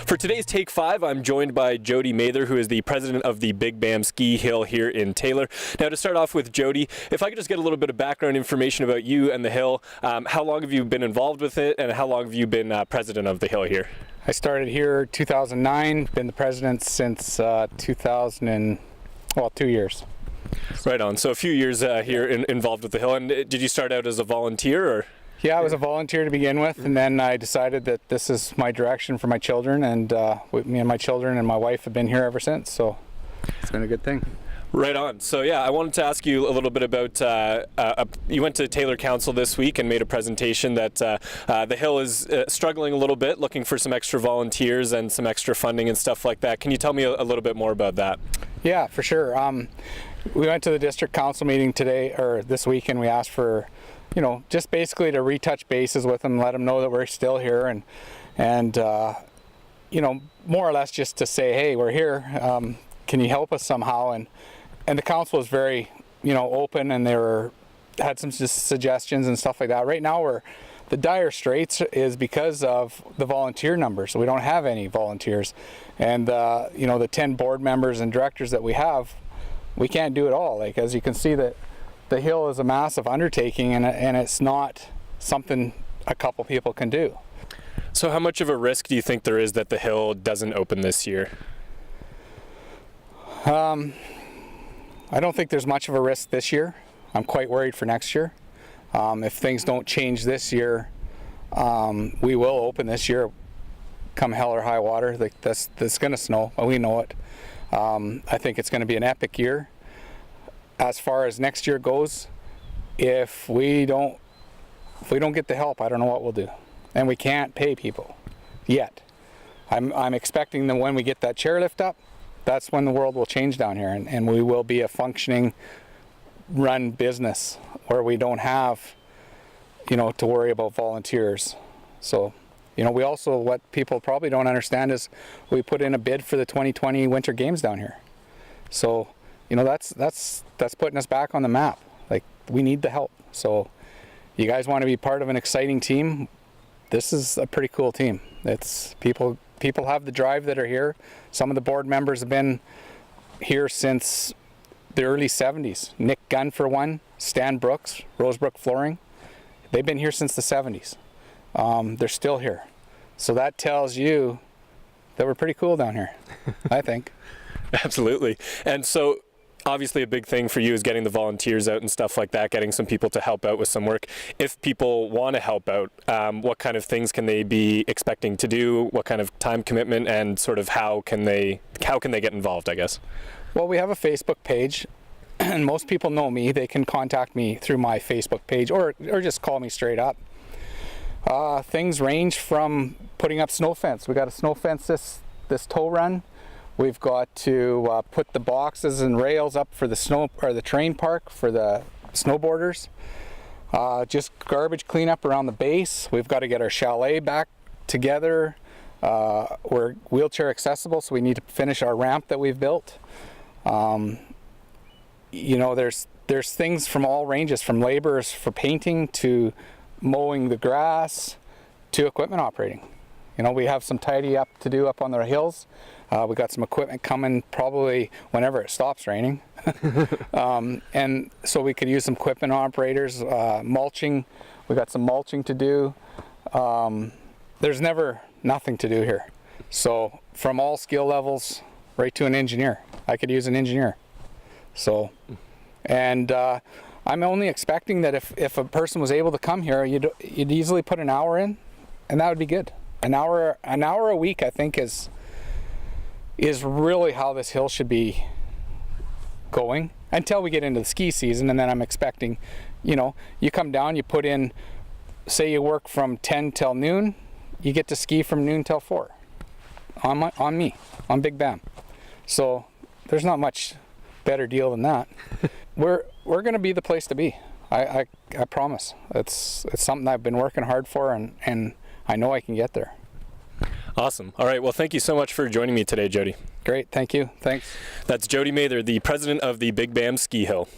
For today's Take 5, I'm joined by Jody Mather, who is the president of the Big Bam Ski Hill here in Taylor. Now, to start off with, Jody, if I could just get a little bit of background information about you and the hill. How long have you been involved with it, and how long have you been president of the hill here? I started here 2009, been the president since 2 years. Right on. So a few years here involved with the hill. And did you start out as a volunteer, or? Yeah, I was a volunteer to begin with, and then I decided that this is my direction for my children, and me and my children and my wife have been here ever since, so it's been a good thing. Right on. So yeah, I wanted to ask you a little bit about, you went to Taylor Council this week and made a presentation that the hill is struggling a little bit, looking for some extra volunteers and some extra funding and stuff like that. Can you tell me a little bit more about that? Yeah, for sure. We went to the district council meeting this week, and we asked for, just basically to retouch bases with them, let them know that we're still here, and more or less just to say, hey, we're here. Can you help us somehow? And the council was very, open, and had some suggestions and stuff like that. Right now, the dire straits is because of the volunteer numbers. We don't have any volunteers, and the 10 board members and directors that we have, we can't do it all. Like, as you can see, that the hill is a massive undertaking, and it's not something a couple people can do. So how much of a risk do you think there is that the hill doesn't open this year? I don't think there's much of a risk this year. I'm quite worried for next year. If things don't change this year, we will open this year, come hell or high water. That's going to snow, we know it. I think it's going to be an epic year. As far as next year goes, if we don't get the help, I don't know what we'll do. And we can't pay people yet. I'm expecting that when we get that chairlift up, that's when the world will change down here, and we will be a functioning run business where we don't have to worry about volunteers. So we also, what people probably don't understand is we put in a bid for the 2020 Winter Games down here. So that's putting us back on the map. Like, we need the help. So you guys want to be part of an exciting team? This is a pretty cool team. It's people have the drive that are here. Some of the board members have been here since the early 70s. Nick Gunn, for one, Stan Brooks, Rosebrook Flooring. They've been here since the 70s. They're still here. So that tells you that we're pretty cool down here, I think. Absolutely. And so obviously a big thing for you is getting the volunteers out and stuff like that, getting some people to help out with some work. If people want to help out, what kind of things can they be expecting to do? What kind of time commitment, and sort of how can they get involved, I guess? Well, we have a Facebook page, and most people know me. They can contact me through my Facebook page, or just call me straight up. Things range from putting up snow fence. We got a snow fence this tow run. We've got to put the boxes and rails up for the train park for the snowboarders. Just garbage cleanup around the base. We've got to get our chalet back together. We're wheelchair accessible, so we need to finish our ramp that we've built. There's things from all ranges, from laborers for painting to mowing the grass to equipment operating. We have some tidy up to do up on the hills. We got some equipment coming probably whenever it stops raining. And so we could use some equipment operators, mulching. We got some mulching to do. There's never nothing to do here. So from all skill levels right to an engineer. I could use an engineer. So, and I'm only expecting that if a person was able to come here, you'd easily put an hour in, and that would be good. An hour a week, I think, is really how this hill should be going until we get into the ski season. And then I'm expecting, you come down, you put in, say you work from 10 till noon, you get to ski from noon till 4 on Big Bam. So there's not much better deal than that. We're going to be the place to be. I promise. It's something I've been working hard for, and I know I can get there. Awesome. All right. Well, thank you so much for joining me today, Jody. Great. Thank you. Thanks. That's Jody Mather, the president of the Big Bam Ski Hill.